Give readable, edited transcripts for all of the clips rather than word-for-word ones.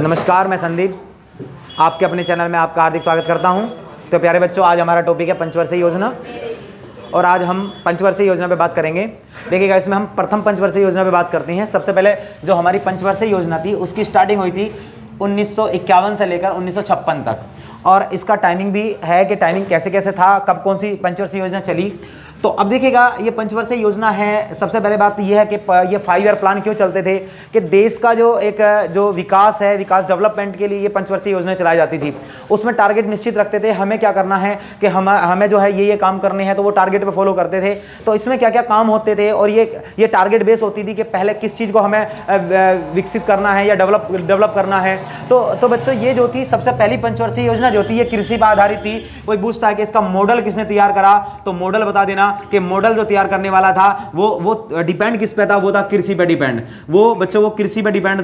नमस्कार, मैं संदीप आपके अपने चैनल में आपका हार्दिक स्वागत करता हूं। तो प्यारे बच्चों, आज हमारा टॉपिक है पंचवर्षीय योजना और आज हम पंचवर्षीय योजना पे बात करेंगे। देखिएगा, इसमें हम प्रथम पंचवर्षीय योजना पे बात करते हैं। सबसे पहले जो हमारी पंचवर्षीय योजना थी उसकी स्टार्टिंग हुई थी 1951 से लेकर 1956 तक, और इसका टाइमिंग भी है कि टाइमिंग कैसे कैसे था, कब कौन सी पंचवर्षीय योजना चली। तो अब देखिएगा, ये पंचवर्षीय योजना है। सबसे पहले बात यह है कि ये 5 ईयर प्लान क्यों चलते थे कि देश का जो विकास है, विकास डेवलपमेंट के लिए ये पंचवर्षीय योजना चलाई जाती थी। उसमें टारगेट निश्चित रखते थे, हमें क्या करना है कि हमें जो है ये काम करने हैं, तो वो टारगेट पे फॉलो करते थे। तो इसमें क्या क्या काम होते थे और ये टारगेट बेस होती थी कि पहले किस चीज़ को हमें विकसित करना है या डेवलप करना है। तो बच्चों, ये जो थी सबसे पहली पंचवर्षीय योजना जो थी, ये कृषि पर आधारित थी। कोई पूछता है कि इसका मॉडल किसने तैयार करा, तो मॉडल बता देना कि मॉडल जो तैयार करने वाला था वो डिपेंड किस पे था, वो था कृषि पे डिपेंड। वो बच्चों, वो कृषि पे डिपेंड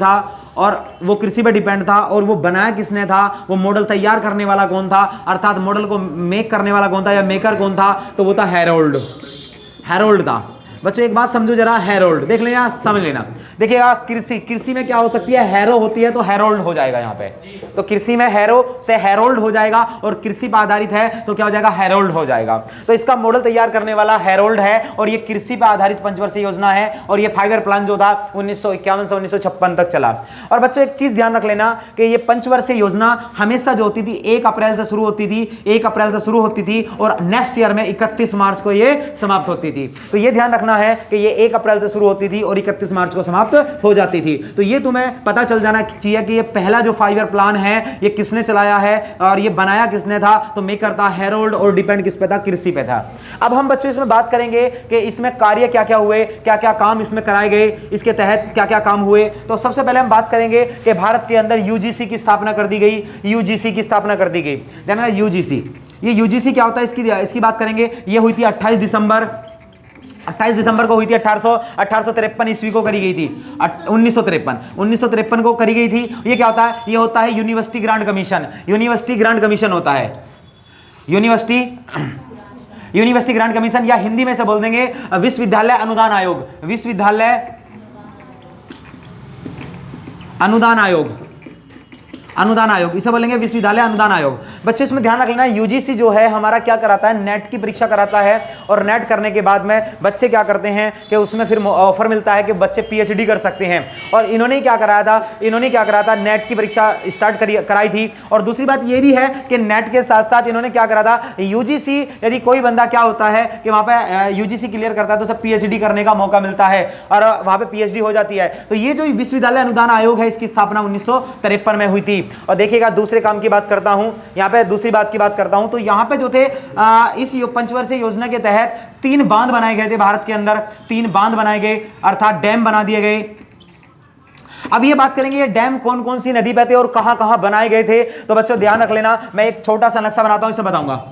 था और वो बनाया किसने था, वो मॉडल तैयार करने वाला कौन था, अर्थात मॉडल को मेक करने वाला कौन था या मेकर कौन था, तो वो था हेरोल्ड था। बच्चों एक बात समझो जरा, हेरोल्ड देख लेना, समझ लेना। देखिएगा, कृषि में क्या हो सकती है, हैरो होती है तो हेरोल्ड हो जाएगा यहाँ पे। तो कृषि में हैरो से हेरोल्ड हो जाएगा और कृषि पर आधारित है तो क्या हो जाएगा, हेरोल्ड हो जाएगा। तो इसका मॉडल तैयार करने वाला हेरोल्ड है और ये कृषि पर आधारित पंचवर्षीय योजना है। और ये 5 ईयर प्लान जो था 1951 से 1956 तक चला। और बच्चों एक चीज ध्यान रख लेना कि ये पंचवर्षीय योजना हमेशा जो होती थी 1 अप्रैल से शुरू होती थी और नेक्स्ट ईयर में 31 मार्च को ये समाप्त होती थी। तो ये ध्यान रखना है कि ये 1 अप्रैल से शुरू होती थी और 31 मार्च को समाप्त हो जाती थी। तो ये तुम्हें पता चल जाना चाहिए कि ये पहला जो 5 ईयर प्लान है ये किसने चलाया है और ये बनाया किसने था, तो मेकर था हेरोल्ड और डिपेंड किस पे था, कृषि पे था। अब हम बच्चों इसमें बात करेंगे कि इसमें कार्य क्या क्या हुए, क्या क्या काम इसमें कराए गए, इसके तहत क्या क्या काम हुए। तो सबसे पहले हम बात करेंगे कि भारत के अंदर यूजीसी की स्थापना कर दी गई। ध्यान रखना, यूजीसी, ये यूजीसी क्या होता है इसकी बात करेंगे। ये हुई थी 28 दिसंबर को हुई थी। 1853 ईस्वी को करी गई थी। 1953 को करी गई थी। ये क्या होता है, ये होता है यूनिवर्सिटी ग्रांट कमीशन होता है। यूनिवर्सिटी ग्रांट कमीशन, या हिंदी में से बोल देंगे विश्वविद्यालय अनुदान आयोग, इसे बोलेंगे विश्वविद्यालय अनुदान आयोग। बच्चे इसमें ध्यान रख लेना, यूजीसी जो है हमारा क्या कराता है, नेट की परीक्षा कराता है। और नेट करने के बाद में बच्चे क्या करते हैं कि उसमें फिर ऑफर मिलता है कि बच्चे पीएचडी कर सकते हैं। और इन्होंने क्या कराया था, नेट की परीक्षा कराई थी। और दूसरी बात ये भी है कि नेट के साथ साथ इन्होंने क्या करा था, यूजीसी, यदि कोई बंदा क्या होता है कि वहां पे यूजीसी क्लियर करता है तो उसे पीएचडी करने का मौका मिलता है और वहां पे पीएचडी हो जाती है। तो ये जो विश्वविद्यालय अनुदान आयोग है, इसकी स्थापना 1953 में हुई थी। और देखिएगा, दूसरे काम की बात करता हूं, यहां पे दूसरी बात की बात करता हूं। तो यहां पे जो थे इस पंचवर्षीय योजना के तहत 3 बांध बनाए गए थे भारत के अंदर। 3 बांध बनाए गए, अर्थात डैम बना दिए गए। अब ये बात करेंगे ये डैम कौन कौन सी नदी पे थे और कहां कहां बनाए गए थे। तो बच्चों ध्यान रख लेना, मैं एक छोटा सा नक्शा बनाता हूं, इसे बताऊंगा।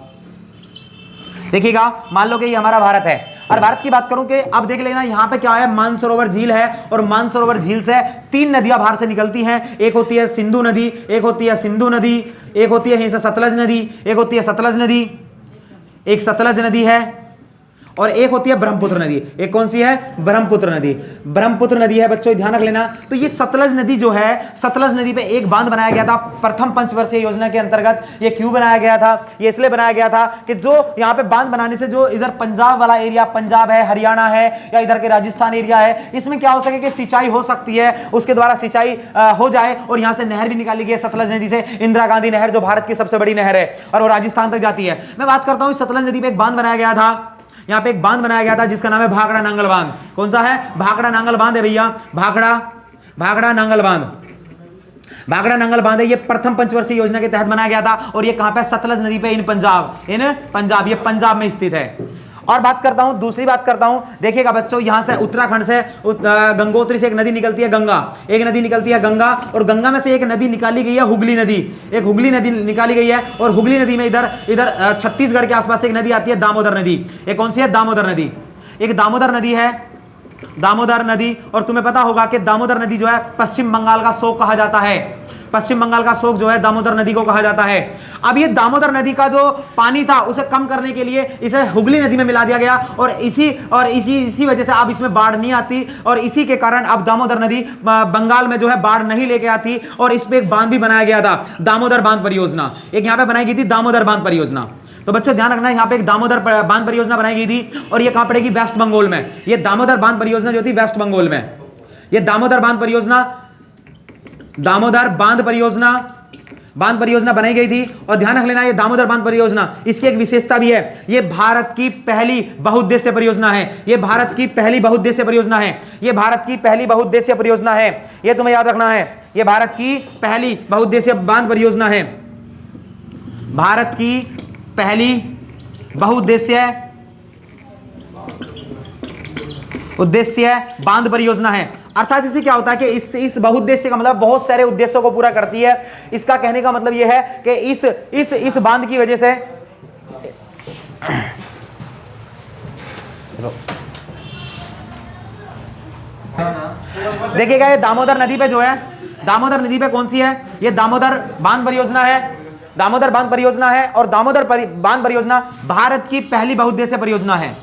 देखिएगा, मान लो कि ये हमारा भारत है और भारत की बात करूं कि अब देख लेना, यहां पे क्या है, मानसरोवर झील है और मानसरोवर झील से 3 नदियां बाहर से निकलती हैं। एक होती है सिंधु नदी, एक होती है यहीं से सतलज नदी, एक होती है सतलज नदी, एक सतलज नदी है और एक होती है ब्रह्मपुत्र नदी। एक कौन सी है, ब्रह्मपुत्र नदी है। बच्चों ध्यान रख लेना। तो ये सतलज नदी जो है, सतलज नदी पे एक बांध बनाया गया था प्रथम पंचवर्षीय योजना के अंतर्गत। ये क्यों बनाया गया था, ये इसलिए बनाया गया था कि जो यहाँ पे बांध बनाने से जो इधर पंजाब वाला एरिया, पंजाब है, हरियाणा है या इधर के राजस्थान एरिया है, इसमें क्या हो सके कि सिंचाई हो सकती है, उसके द्वारा सिंचाई हो जाए। और यहाँ से नहर भी निकाली गई है सतलज नदी से, इंदिरा गांधी नहर, जो भारत की सबसे बड़ी नहर है और वो राजस्थान तक जाती है। मैं बात करता हूँ, सतलज नदी पे एक बांध बनाया गया था। यहाँ पे एक बांध बनाया गया था जिसका नाम है भाखड़ा नांगल बांध। कौन सा है, भाखड़ा नांगल बांध है भैया, भाखड़ा नांगल बांध है। ये प्रथम पंचवर्षीय योजना के तहत बनाया गया था और ये कहां पे, सतलज नदी पे, इन पंजाब, ये पंजाब में स्थित है। और दूसरी बात करता हूं, देखिएगा बच्चों, यहां से उत्तराखंड से गंगोत्री से एक नदी निकलती है, गंगा, और गंगा में से एक नदी निकाली गई है, हुगली नदी निकाली गई है। और हुगली नदी में इधर छत्तीसगढ़ के आसपास एक नदी आती है, दामोदर नदी। एक कौन सी है, दामोदर नदी। एक दामोदर नदी है, और तुम्हें पता होगा कि दामोदर नदी जो है पश्चिम बंगाल का शोक कहा जाता है। पश्चिम बंगाल का शोक जो है दामोदर नदी को कहा जाता है। अब ये दामोदर नदी का जो पानी था उसे कम करने के लिए इसे हुगली नदी में मिला दिया गया और इसी वजह से अब इसमें बाढ़ नहीं आती और इसी के कारण अब दामोदर नदी बंगाल में जो है बाढ़ नहीं लेके आती और इस पे एक बांध भी बनाया गया था, दामोदर बांध परियोजना। एक यहां पे बनाई गई थी दामोदर बांध परियोजना। तो बच्चों ध्यान रखना, यहाँ पे एक दामोदर बांध परियोजना बनाई गई थी और ये कहां पड़ेगी? वेस्ट बंगाल में। ये दामोदर बांध परियोजना जो थी वेस्ट बंगाल में, ये दामोदर बांध परियोजना बनाई गई थी। और ध्यान रख लेना, ये दामोदर बांध परियोजना, इसकी एक विशेषता भी है, ये भारत की पहली बहुउद्देश्य परियोजना है। ये भारत की पहली बहुउद्देश्य परियोजना है। ये भारत की पहली बहुउद्देश्य परियोजना है, ये तुम्हें याद रखना है। ये भारत की पहली बहुउद्देश्य बांध परियोजना है, भारत की पहली बहुउद्देश्य बांध परियोजना है। अर्थात इससे क्या होता है कि इस बहुउद्देश्य का मतलब बहुत सारे उद्देश्यों को पूरा करती है। इसका कहने का मतलब यह है कि इस बांध की वजह से देखिएगा, ये दामोदर नदी पे जो है, दामोदर नदी पे कौन सी है? ये दामोदर बांध परियोजना है, दामोदर बांध परियोजना है। और दामोदर बांध परियोजना भारत की पहली बहुउद्देश्य परियोजना है।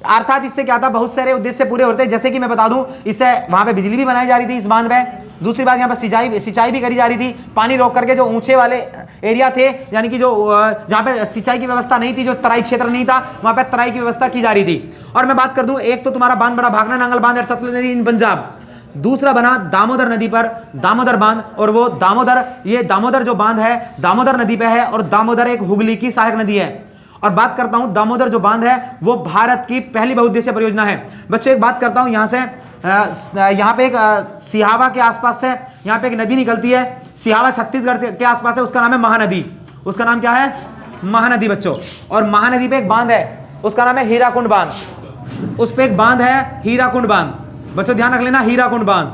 अर्थात इससे क्या था, बहुत सारे उद्देश्य पूरे होते हैं। जैसे कि मैं बता दूं, इससे वहां पे बिजली भी बनाई जा रही थी इस बांध में। दूसरी बात, यहाँ पर सिंचाई भी करी जा रही थी। पानी रोक करके जो ऊंचे वाले एरिया थे, यानी कि जो जहाँ पे सिंचाई की व्यवस्था नहीं थी, जो तराई क्षेत्र नहीं था, वहां पे तराई की व्यवस्था की जा रही थी। और मैं बात कर दूं, एक तो तुम्हारा बांध बड़ा भाखड़ा नांगल बांध सतलुज नदी इन पंजाब, दूसरा बना दामोदर नदी पर दामोदर बांध। और वो दामोदर, ये दामोदर जो बांध है दामोदर नदी पे है और दामोदर एक हुगली की सहायक नदी है। और बात करता हूं, दामोदर जो बांध है वो भारत की पहली बहुउद्देश्य परियोजना है। बच्चों एक बात करता हूं, यहां से यहां पे एक सिहावा के आसपास से यहां पे एक नदी निकलती है, सिहावा छत्तीसगढ़ के आसपास है, उसका नाम है महानदी। उसका नाम क्या है? महानदी बच्चों। और महानदी पे एक बांध है, उसका नाम है हीराकुंड बांध। उस पे एक बांध है हीराकुंड बांध। बच्चों ध्यान रख लेना, हीराकुंड बांध।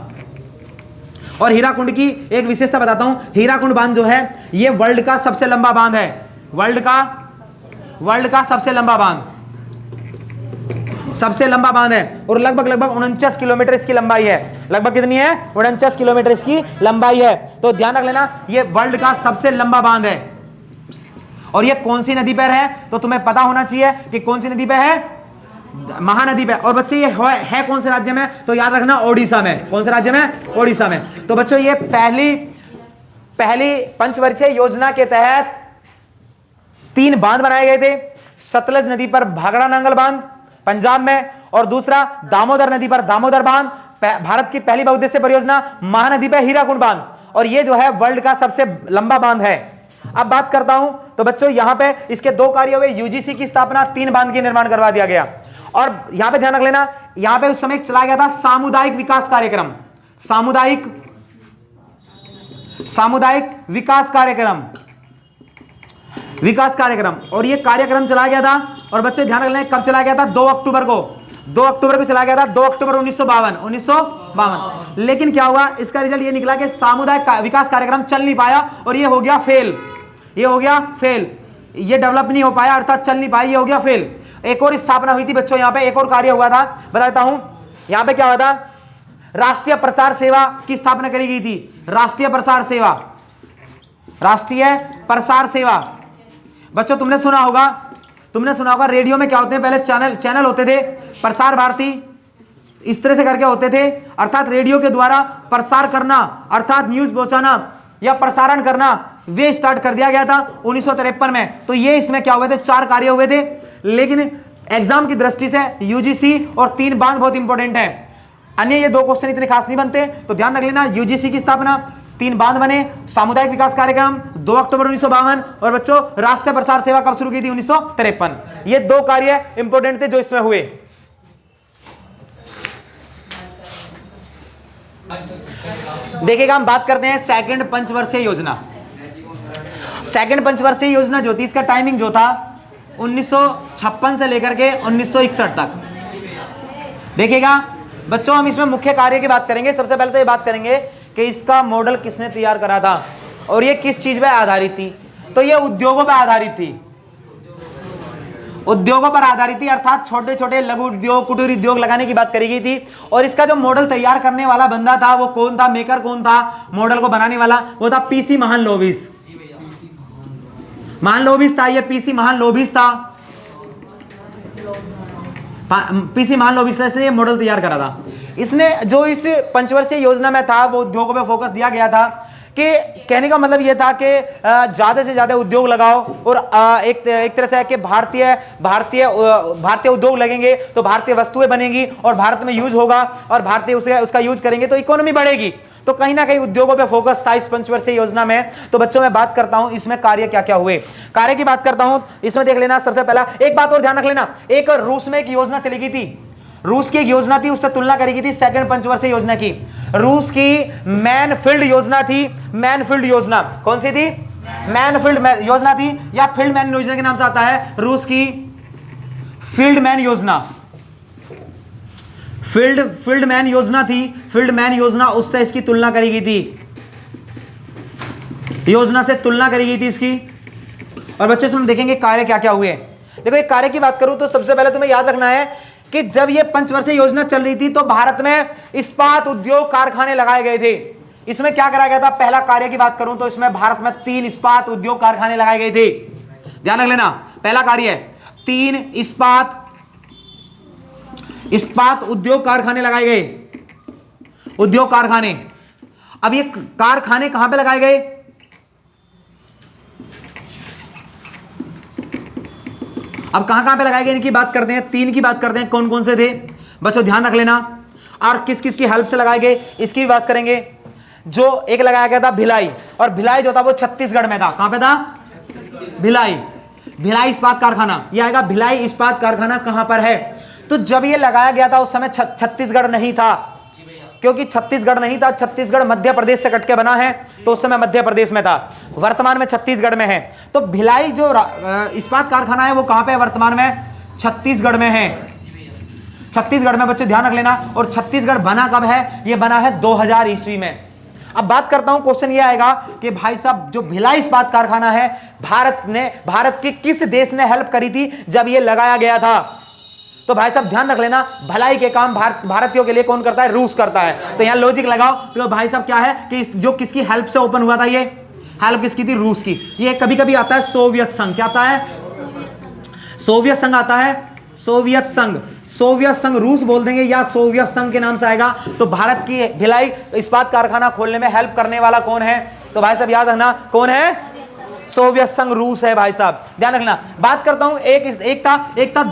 और हीराकुंड की एक विशेषता बताता हूं, हीराकुंड बांध जो है ये वर्ल्ड का सबसे लंबा बांध है, वर्ल्ड का सबसे लंबा बांध है। और लगभग 49 किलोमीटर इसकी लंबाई है। लगभग कितनी है? 49 किलोमीटर इसकी लंबाई है। तो ध्यान रख लेना, ये वर्ल्ड का सबसे लंबा बांध है। और ये कौन सी नदी पर है? तो तुम्हें पता होना चाहिए कि कौन सी नदी पे है? महानदी पे। और बच्चे ये है कौन से राज्य में? तो याद रखना, ओडिशा में। कौन से राज्य में? ओडिशा में। तो बच्चों ये पहली पंचवर्षीय योजना के तहत 3 बांध बनाए गए थे। सतलज नदी पर भाखड़ा नांगल बांध पंजाब में, और दूसरा दामोदर नदी पर दामोदर बांध, भारत की पहली बहुउद्देश्य परियोजना। महानदी पर हीराकुंड बांध, और ये जो है वर्ल्ड का सबसे लंबा बांध है। अब बात करता हूं, तो बच्चों यहां पे इसके 2 कार्य हुए। यूजीसी की स्थापना, 3 बांध के निर्माण करवा दिया गया। और यहां पे ध्यान रख लेना, यहां पे उस समय चलाया गया था सामुदायिक विकास कार्यक्रम, सामुदायिक विकास कार्यक्रम। और ये कार्यक्रम चलाया गया था। और बच्चे ध्यान रख लेना, कब चलाया गया था? 2 अक्टूबर को चलाया गया था, 2 अक्टूबर 1952। लेकिन क्या हुआ, इसका रिजल्ट ये निकला कि सामुदायिक विकास कार्यक्रम चल नहीं पाया और ये हो गया फेल। ये डेवलप नहीं हो पाया, अर्थात चल नहीं पाया, ये हो गया फेल। एक और स्थापना हुई थी बच्चों, यहां पे एक और कार्य हुआ था, बताता हूं। यहां पे क्या हुआ था? राष्ट्रीय प्रसार सेवा की स्थापना करी गई थी। राष्ट्रीय प्रसार सेवा बच्चों तुमने सुना होगा रेडियो में क्या होते हैं, पहले चैनल होते थे, प्रसार भारती इस तरह से करके होते थे। अर्थात रेडियो के द्वारा प्रसार करना, अर्थात न्यूज पहुंचाना या प्रसारण करना, वे स्टार्ट कर दिया गया था 1953 में। तो ये इसमें क्या हुए थे? 4 कार्य हुए थे। लेकिन एग्जाम की दृष्टि से यूजीसी और 3 बांध बहुत इंपॉर्टेंट है, अन्य ये 2 क्वेश्चन इतने खास नहीं बनते। तो ध्यान रख लेना, यूजीसी की स्थापना, 3 बांध बने, सामुदायिक विकास कार्यक्रम 2 अक्टूबर 1952, और बच्चों राष्ट्रीय प्रसार सेवा कब शुरू की थी? 1953। ये 2 कार्य इंपॉर्टेंट थे जो इसमें हुए। देखिएगा, हम बात करते हैं सेकंड पंचवर्षीय योजना। सेकंड पंचवर्षीय योजना जो थी, इसका टाइमिंग जो था 1956 से लेकर के 1961 तक। देखिएगा बच्चों, हम इसमें मुख्य कार्य की बात करेंगे। सबसे पहले तो ये बात करेंगे कि इसका मॉडल किसने तैयार करा था और ये किस चीज पे आधारित थी। तो ये उद्योगों पे आधारित थी। उद्योगों पर आधारित थी, अर्थात छोटे छोटे लघु उद्योग, कुटीर उद्योग लगाने की बात करी गई थी। और इसका जो मॉडल तैयार करने वाला बंदा था वो कौन था, मेकर कौन था, मॉडल को बनाने वाला वो था पीसी महालनोबिस। महालनोबिस था, ये पीसी महालनोबिस था, पीसी महालनोबिस ने ये मॉडल तैयार करा था। इसने जो इस पंचवर्षीय योजना में था वो उद्योगों पे फोकस दिया गया था कि कहने का मतलब यह था कि ज्यादा से ज्यादा उद्योग लगाओ और एक तरह से है कि भारतीय उद्योग लगेंगे तो भारतीय वस्तुएं बनेंगी और भारत में यूज होगा और भारतीय उसका यूज करेंगे तो इकोनॉमी बढ़ेगी। तो कहीं ना कहीं उद्योगों पे फोकस था इस पंचवर्षीय योजना में। तो बच्चों मैं बात करता हूं इसमें कार्य क्या क्या हुए, कार्य की बात करता हूं। इसमें देख लेना, सबसे पहला एक बात और ध्यान रख लेना, एक रूस में एक योजना चली गई थी, रूस की एक योजना थी, उससे तुलना करी गई थी सेकंड पंचवर्षीय योजना की। रूस की मैनफील्ड योजना थी, मैनफील्ड योजना कौन सी थी, मैनफील्ड योजना थी या फील्ड मैन योजना के नाम से आता है, रूस की फील्ड मैन योजना, फील्ड मैन योजना थी, फील्ड मैन योजना, उससे इसकी तुलना करी गई थी, योजना से तुलना करी गई थी इसकी। और बच्चे इसमें देखेंगे कार्य क्या क्या हुए। देखो एक कार्य की बात करूं तो सबसे पहले तुम्हें याद रखना है कि जब ये पंचवर्षीय योजना चल रही थी तो भारत में इस्पात उद्योग कारखाने लगाए गए थे। इसमें क्या कराया गया था, पहला कार्य की बात करूं तो इसमें भारत में 3 इस्पात उद्योग कारखाने लगाए गए थे। ध्यान रख लेना, पहला कार्य है 3 इस्पात उद्योग कारखाने लगाए गए, उद्योग कारखाने। अब ये कारखाने कहां पे लगाए गए, अब कहां पे लगाए गए इनकी बात करते हैं, 3 की बात करते हैं, कौन कौन से थे बच्चों ध्यान रख लेना। और किस किस की हेल्प से लगाए गए इसकी भी बात करेंगे। जो एक लगाया गया था भिलाई, और भिलाई जो था वो छत्तीसगढ़ में था, कहां पे था, भिलाई, भिलाई इस्पात कारखाना, ये आएगा भिलाई इस्पात कारखाना कहां पर है। तो जब ये लगाया गया था उस समय छत्तीसगढ़ नहीं था, क्योंकि छत्तीसगढ़ नहीं था, छत्तीसगढ़ मध्य प्रदेश से कट के बना है तो उस समय मध्य प्रदेश में था, वर्तमान में छत्तीसगढ़ में है। तो भिलाई जो इस्पात कारखाना है वो कहां पे है, वर्तमान में छत्तीसगढ़ में है, छत्तीसगढ़ में बच्चे ध्यान रख लेना। और छत्तीसगढ़ बना कब है, ये बना है 2000 ईस्वी में। अब बात करता हूं, क्वेश्चन ये आएगा कि भाई साहब जो भिलाई इस्पात कारखाना है भारत के किस देश ने हेल्प करी थी जब ये लगाया गया था। तो भाई साहब ध्यान रख लेना, भलाई के काम भारतीयों के लिए कौन करता है, रूस करता है। तो यहां लॉजिक लगाओ, तो भाई साहब क्या है कि जो किसकी हेल्प से ओपन हुआ था, ये हेल्प किसकी थी, रूस की। ये कभी कभी आता है सोवियत संघ, क्या आता है, सोवियत संघ आता है, सोवियत संघ, सोवियत संघ रूस बोल देंगे या सोवियत संघ के नाम से आएगा। तो भारत की भिलाई इस्पात कारखाना खोलने में हेल्प करने वाला कौन है, तो भाई साहब याद रखना कौन है, सोवियत संघ रूस है भाई साहब, ध्यान रखना। बात करता हूं एक था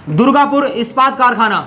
दुर्गापुर इस्पात कारखाना,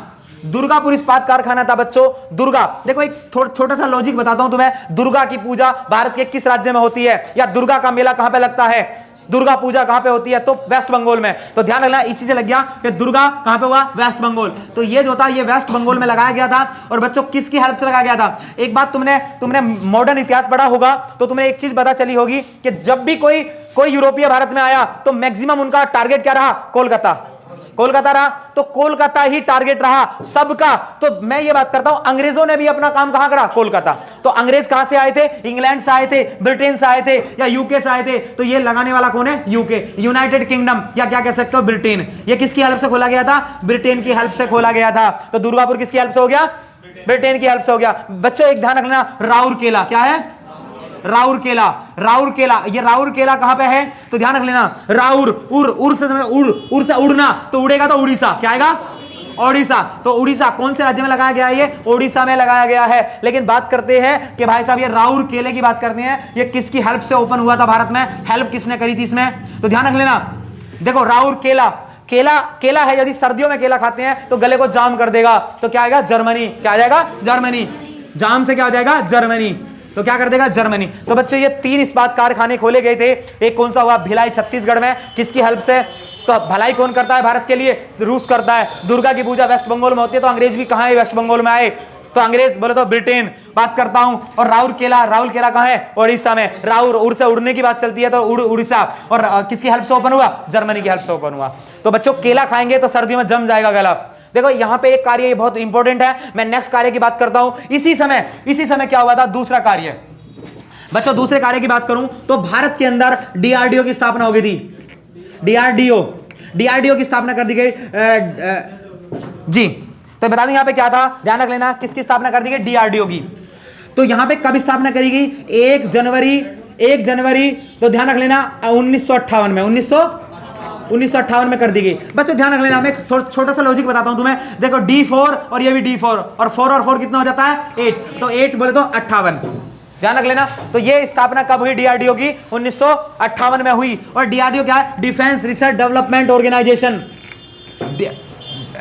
दुर्गापुर इस्पात कारखाना था बच्चों। दुर्गा, देखो एक छोटा सा लॉजिक बताता हूं तुम्हें, दुर्गा की पूजा भारत के किस राज्य में होती है, या दुर्गा का मेला कहां पे लगता है, दुर्गा पूजा कहां पे होती है, तो वेस्ट बंगाल में। तो ध्यान रखना, इसी से लग गया कि दुर्गा कहां पे हुआ, वेस्ट बंगाल। तो ये जो था ये वेस्ट बंगाल में लगाया गया था। और बच्चों किसकी हेल्प से लगाया गया था, एक बात तुमने मॉडर्न इतिहास पढ़ा होगा तो तुम्हें एक चीज पता चली होगी कि जब भी कोई यूरोपीय भारत में आया तो मैक्सिमम उनका टारगेट क्या रहा, कोलकाता रहा। तो कोलकाता ही टारगेट रहा सबका। तो मैं ये बात करता हूं, अंग्रेजों ने भी अपना काम कहां करा, कोलकाता। तो अंग्रेज कहां से आए थे, इंग्लैंड से आए थे, ब्रिटेन से आए थे या यूके से आए थे। तो ये लगाने वाला कौन है, यूके, यूनाइटेड किंगडम, या क्या कह सकते हो, ब्रिटेन। ये किसकी हेल्प से खोला गया था, ब्रिटेन की हेल्प से खोला गया था। तो दुर्गापुर किसकी हेल्प से हो गया, ब्रिटेन की हेल्प से हो गया। बच्चों एक ध्यान रखना, राउरकेला क्या है, राउरकेला, ये राउरकेला कहां पे है, तो ध्यान रख लेना, उर से उड़ना, तो उड़ेगा तो उड़ीसा, क्या आएगा, ओडिशा। तो उड़ीसा कौन से राज्य में लगाया गया है, ये ओडिशा में लगाया गया है। लेकिन बात करते हैं कि भाई साहब ये राउरकेले की बात करते हैं, ये किसकी हेल्प से ओपन हुआ था भारत में, हेल्प किसने करी थी इसमें, तो ध्यान रख लेना। देखो राउरकेला, केला है, यदि सर्दियों में केला खाते हैं तो गले को जाम कर देगा, तो क्या आएगा, जर्मनी, क्या आ जाएगा, जर्मनी। जाम से क्या हो जाएगा, जर्मनी, तो क्या कर देगा, जर्मनी। तो बच्चों ये 3 इस्पात कारखाने खोले गए थे। एक कौन सा हुआ, भिलाई छत्तीसगढ़ में, किसकी हेल्प से, तो भलाई कौन करता है भारत के लिए, रूस करता है। दुर्गा की पूजा वेस्ट बंगाल में होती है, तो अंग्रेज भी कहां है, वेस्ट बंगाल में आए, तो अंग्रेज बोले तो ब्रिटेन। बात करता हूं, और राउरकेला कहां है, ओडिशा में। उड़ से उड़ने की बात चलती है तो उड़ीसा, और किसकी हेल्प से ओपन हुआ, जर्मनी की हेल्प से ओपन हुआ। तो बच्चों केला खाएंगे तो सर्दियों में जम जाएगा गला। देखो यहां पे एक कार्य बहुत इंपॉर्टेंट है, मैं नेक्स्ट कार्य की बात करता हूं। इसी समय क्या हुआ था, दूसरा कार्य बच्चों, दूसरे कार्य की बात करूं तो भारत के अंदर डीआरडीओ की स्थापना हो गई थी। डीआरडीओ, डीआरडीओ की स्थापना कर दी गई जी। तो बता दें यहां पे क्या था, ध्यान रख लेना, किसकी स्थापना कर दी गई, डीआरडीओ की। तो यहां पे कब स्थापना करी गई, 1 जनवरी, तो ध्यान रख लेना 1958 में, 1958 में कर दी गई। बच्चों ध्यान रख लेना, मैं छोटा सा लॉजिक बताता हूं तुम्हें। देखो D4 और ये भी D4, और 4 और 4 कितना हो जाता है 8, तो 8 बोले तो 58, ध्यान रख लेना। तो ये स्थापना कब हुई डीआरडीओ की, 1958 में हुई। और डीआरडीओ क्या है, defence research development organisation,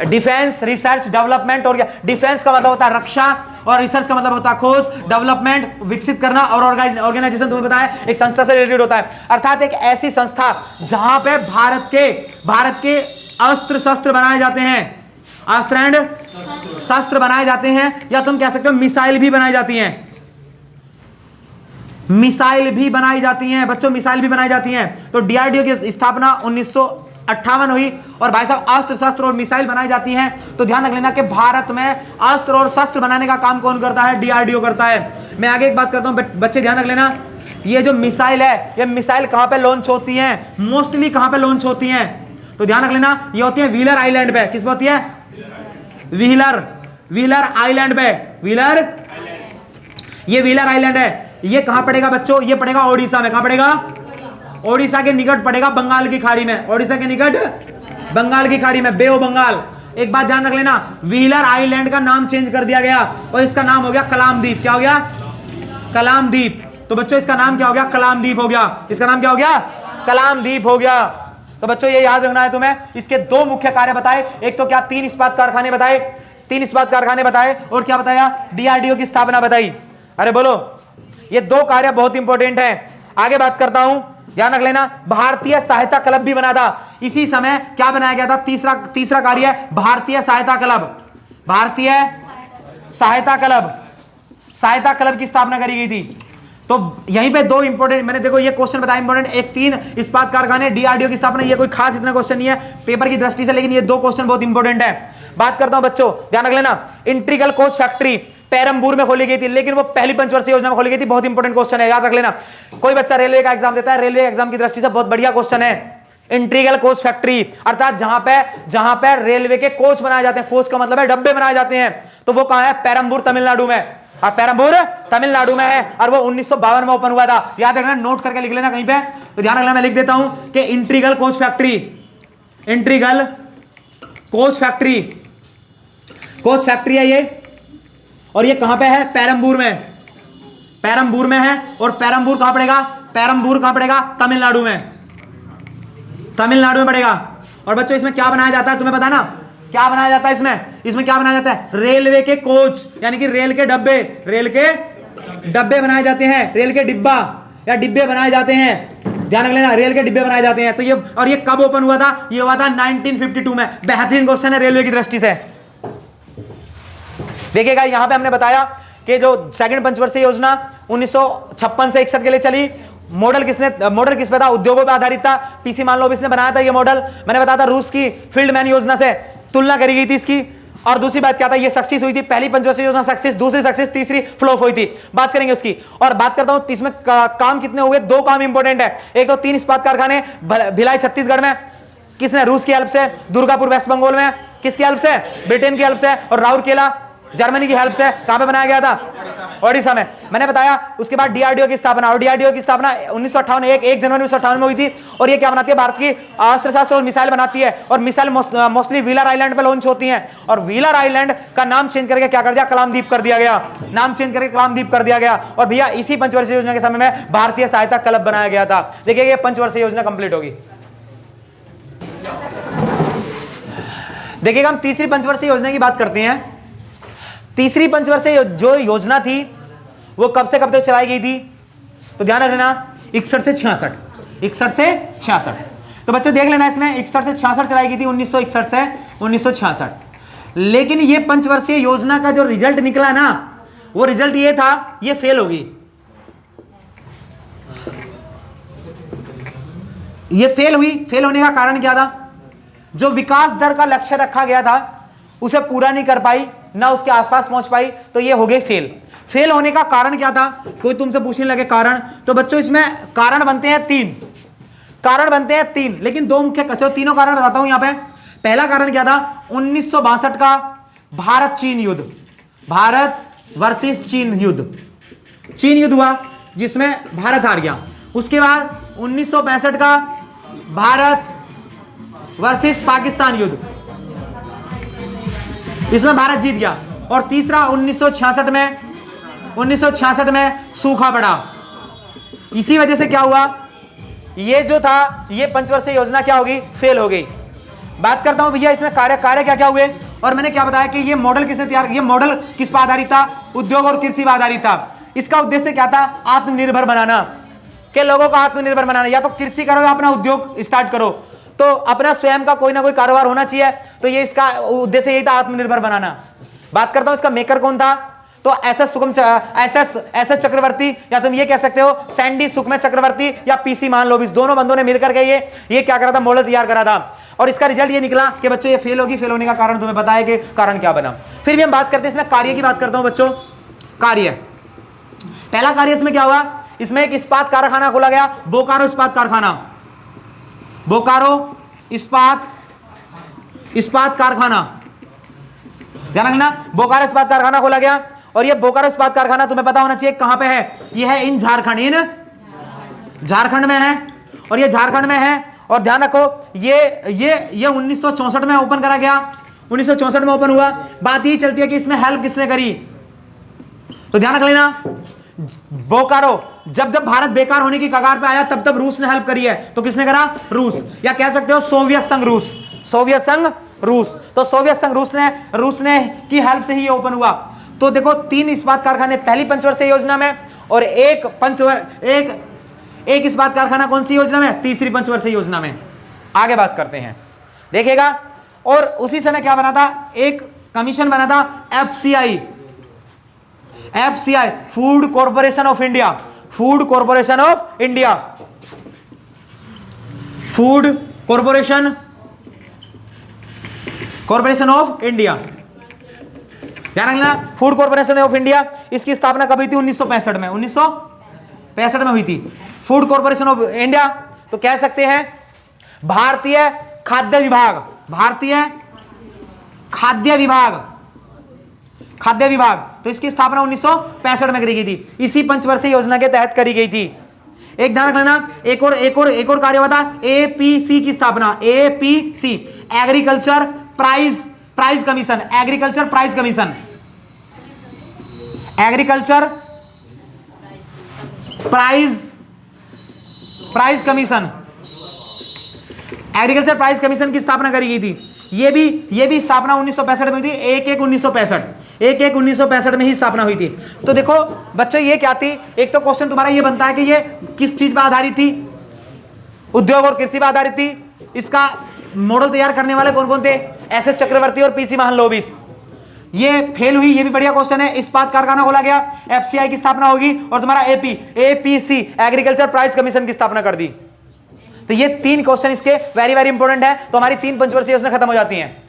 defence research development. और डिफेंस का मतलब होता है रक्षा, और रिसर्च का मतलब होता है खोज, डेवलपमेंट विकसित करना, और ऑर्गेनाइजेशन तुम्हें पता है एक संस्था से रिलेटेड होता है, अर्थात एक ऐसी संस्था जहां पे भारत के अस्त्र शस्त्र बनाए जाते हैं, अस्त्र एंड शस्त्र बनाए जाते हैं, या तुम कह सकते हो मिसाइल भी बनाई जाती हैं, मिसाइल भी बनाई जाती हैं बच्चों, मिसाइल भी बनाई जाती हैं। तो डीआरडीओ की स्थापना 1958 हुई, और भाई साहब अस्त्र शस्त्र और मिसाइल बनाई जाती हैं। तो ध्यान रख लेना कि भारत में अस्त्र और शस्त्र बनाने का काम कौन करता है, डीआरडीओ करता है। मैं आगे एक बात करता हूं बच्चे, ध्यान रख लेना, ये जो मिसाइल है, ये मिसाइल कहां पे लॉन्च होती हैं, मोस्टली कहां पे लॉन्च होती हैं, तो ध्यान रख लेना, ये होती है व्हीलर आइलैंड पे। किस पे होती है, व्हीलर आइलैंड पे, ये व्हीलर आइलैंड है, ये कहां पड़ेगा बच्चों, ये पड़ेगा ओडिशा में। कहां पड़ेगा, ओडिशा के निकट पड़ेगा, बंगाल की खाड़ी में, ओडिशा के निकट बंगाल की खाड़ी में, बे ऑफ बंगाल। एक बात ध्यान रख लेना, व्हीलर आइलैंड का नाम चेंज कर दिया गया और इसका नाम हो गया कलाम द्वीप। क्या हो गया, कलाम द्वीप। तो बच्चों इसका नाम क्या हो गया, कलाम द्वीप हो गया, इसका नाम क्या हो गया, कलाम द्वीप हो गया। तो बच्चों ये याद रखना है तुम्हें। इसके 2 मुख्य कार्य बताए, एक तो क्या 3 इस्पात कारखाने बताए, 3 इस्पात कारखाने बताए, और क्या बताया, डीआरडीओ की स्थापना बताई। अरे बोलो, ये 2 कार्य बहुत इंपॉर्टेंट है। आगे बात करता हूं, ध्यान रख लेना, भारतीय सहायता क्लब भी बना था इसी समय। क्या बनाया गया था, तीसरा कार्य, भारतीय सहायता क्लब, भारतीय सहायता क्लब की स्थापना करी गई थी। तो यहीं पे 2 इंपॉर्टेंट, मैंने देखो ये क्वेश्चन बताया इंपॉर्टेंट, एक 3 इस्पात कारखाने, डीआरडीओ की स्थापना, ये कोई खास इतना क्वेश्चन नहीं है पेपर की दृष्टि से, लेकिन ये 2 क्वेश्चन बहुत इंपॉर्टेंट है। बात करता हूं बच्चों, ध्यान रख लेना, इंटीग्रल कोच फैक्ट्री पेरमबूर में खोली गई थी, लेकिन वो पहली पंचवर्षीय योजना में खोली गई थी। बहुत इंपॉर्टेंट क्वेश्चन है, याद रख लेना। कोई बच्चा रेलवे का एग्जाम देता है, रेलवे एग्जाम की दृष्टि से बहुत बढ़िया क्वेश्चन है। इंटीग्रल कोच फैक्ट्री, अर्थात जहां पे रेलवे के कोच बनाए जाते हैं, कोच का मतलब है डब्बे बनाए जाते हैं, तो वो कहां है, पेरमबूर तमिलनाडु में। पेरमबूर तमिलनाडु में है, और वो 1952 में ओपन हुआ था। याद रखना, नोट करके लिख लेना कहीं पे। तो ध्यान रखना, मैं लिख देता हूं कि इंटीग्रल कोच फैक्ट्री है ये, और ये कहां पे है, पेरमबूर में है। और पेरमबूर कहां पड़ेगा, तमिलनाडु में पड़ेगा। और बच्चों इसमें क्या बनाया जाता है, तुम्हें पता है ना क्या बनाया जाता है इसमें क्या बनाया जाता है, रेलवे के कोच, यानी कि रेल के डब्बे बनाए जाते हैं, रेल के डिब्बा या डिब्बे बनाए जाते हैं। ध्यान रख लेना, रेल के डिब्बे बनाए जाते हैं। तो ये कब ओपन हुआ था, ये हुआ था 1952 में। बेहतरीन क्वेश्चन है रेलवे की दृष्टि से। देखिएगा, यहां पे हमने बताया कि जो सेकंड पंचवर्षीय योजना 1956 से 61 के लिए चली, मॉडल किस पे था, उद्योगों पे आधारित था। पीसी मानलोविस ने बनाया था ये मॉडल। मैंने बताया था रूस की फील्डमैन योजना से तुलना करी गई थी इसकी। और दूसरी बात क्या था, ये सक्सेस हुई थी, पहली पंचवर्षीय योजना सक्सेस, दूसरी सक्सेस, तीसरी फ्लॉप हुई थी। बात करेंगे उसकी। और बात करता हूं इसमें काम कितने हुए, 2 काम इंपॉर्टेंट है। एक तो 3 इस्पात कारखाने, भिलाई छत्तीसगढ़ में, किसने, रूस की हेल्प से, दुर्गापुर वेस्ट बंगाल में, किसकी हेल्प से, ब्रिटेन की हेल्प से, और राउरकेला जर्मनी की हेल्प से कहां पे बनाया गया था, ओडिशा में। मैंने बताया उसके बाद डीआरडीओ की स्थापना, और डीआरडीओ की स्थापना 1958 1 जनवरी 1958 में हुई थी। और ये क्या बनाती है, भारत की अस्त्र शस्त्र और मिसाइल बनाती है, और मिसाइल मोस्टली व्हीलर आइलैंड पे लॉन्च होती हैं। और व्हीलर आइलैंड का नाम चेंज करके क्या कर दिया, कलामद्वीप कर दिया गया। और भैया इसी पंचवर्षीय योजना के समय में भारतीय सहायता क्लब बनाया गया था। देखिए ये पंचवर्षीय योजना कंप्लीट होगी। देखिएगा, हम तीसरी पंचवर्षीय योजना की बात करते हैं। तीसरी पंचवर्षीय जो योजना थी वो कब से कब तक चलाई गई थी, तो ध्यान रखना 61 से 66। तो बच्चों देख लेना, इसमें 61 से 66 चलाई गई थी, 1961 से 1966। लेकिन ये पंचवर्षीय योजना का जो रिजल्ट निकला ना, वो रिजल्ट ये था, ये फेल होगी। ये फेल हुई। फेल होने का कारण क्या था, जो विकास दर का लक्ष्य रखा गया था उसे पूरा नहीं कर पाई, ना उसके आसपास पहुंच पाई, तो ये हो गई फेल। फेल होने का कारण क्या था, कोई तुमसे पूछने लगे कारण, तो बच्चों इसमें कारण बनते हैं 3। कारण बनते हैं 3, लेकिन 2 मुख्य कचो, तीनों कारण बताता हूं यहां पे। पहला कारण क्या था? 1962 का भारत चीन युद्ध, भारत वर्सेस चीन युद्ध, चीन युद्ध हुआ जिसमें भारत हार गया। उसके बाद 1965 का भारत वर्सेस पाकिस्तान युद्ध, इसमें भारत जीत गया। और तीसरा 1966 में सूखा पड़ा। इसी वजह से क्या हुआ, ये जो था ये पंचवर्षीय योजना क्या होगी, फेल हो गई। बात करता हूं भैया इसमें कार्य क्या क्या हुए, और मैंने क्या बताया कि ये मॉडल किसने तैयार किया, ये मॉडल किस पर आधारित था, उद्योग और कृषि पर आधारित था। इसका उद्देश्य क्या था, आत्मनिर्भर बनाना, के लोगों को आत्मनिर्भर बनाना। या तो कृषि करो या अपना उद्योग स्टार्ट करो, तो अपना स्वयं का कोई ना कोई कारोबार होना चाहिए। तो ये इसका उद्देश्य यही था, आत्मनिर्भर बनाना। बात करता हूं इसका मेकर कौन था, तो एस चक्रवर्ती, या तुम ये कह सकते हो सैंडी सुखमय चक्रवर्ती या पीसी महालनोबिस, दोनों बंदों ने मिलकर के ये क्या करा था, मॉडल तैयार करा था। और इसका रिजल्ट ये निकला कि बच्चों ये फेल होगी। फेल होने का कारण तुम्हें पता है कि कारण क्या बना। फिर भी हम बात करते हैं इसमें कार्य की, बात करता हूं बच्चों कार्य। पहला कार्य इसमें क्या हुआ, इसमें एक इस्पात कारखाना खोला गया, बोकारो इस्पात कारखाना, बोकारो इस्पात कारखाना, ध्यान रखना, बोकारो इस्पात कारखाना खोला गया। और ये बोकारो इस्पात कारखाना तुम्हें पता होना चाहिए कहां पे है, ये है इन झारखंड में है, और ये झारखंड में है। और ध्यान रखो ये 1964 में ओपन करा गया, 1964 में ओपन हुआ। बात यही चलती है कि इसमें हेल्प किसने करी, तो ध्यान रख लेना, बोकारो जब भारत बेकार होने की कगार पे आया तब रूस ने हेल्प करी है। तो किसने करा, रूस, या कह सकते हो सोवियत संघ रूस, सोवियत संघ रूस। तो सोवियत संघ रूस ने की हेल्प से ही ये ओपन हुआ। तो देखो 3 इस्पात कारखाने पहली पंचवर्षीय योजना में, और एक इस्पात कारखाना कौन सी योजना में, तीसरी पंचवर्षीय योजना में। आगे बात करते हैं, देखिएगा। और उसी समय क्या बना था, एक कमीशन बना था, FCI, food corporation of India, food corporation of India, food corporation of India, ध्यान रखना, फूड कॉर्पोरेशन ऑफ इंडिया। इसकी स्थापना कभी थी, 1965 में, 1965 में हुई थी फूड कॉर्पोरेशन ऑफ इंडिया। तो कह सकते हैं भारतीय खाद्य विभाग, भारतीय खाद्य विभाग। तो इसकी स्थापना 1965 में करी गई थी, इसी पंचवर्षीय योजना के तहत करी गई थी। एक ध्यान रखना, एक और कार्य हुआ था, एपीसी की स्थापना, APC, agriculture price commission, agriculture price commission, agriculture price commission की स्थापना करी गई थी। ये भी स्थापना 1965 में हुई थी, 1/1/1965 में ही स्थापना हुई थी। तो देखो बच्चों ये क्या थी, एक तो क्वेश्चन तुम्हारा ये बनता है कि ये किस चीज पर आधारित थी, उद्योग और कृषि पर आधारित थी। इसका मॉडल तैयार करने वाले कौन कौन थे, एस चक्रवर्ती और पीसी महालनोबिस। ये फेल हुई, ये भी बढ़िया क्वेश्चन है। इस्पात कारखाना खोला गया, एफसीआई की स्थापना होगी, और तुम्हारा एपीसी एग्रीकल्चर प्राइस कमीशन की स्थापना कर दी। तो ये 3 क्वेश्चन इसके वेरी इंपॉर्टेंट है। तो हमारी 3 पंचवर्षीय योजना खत्म हो जाती हैं।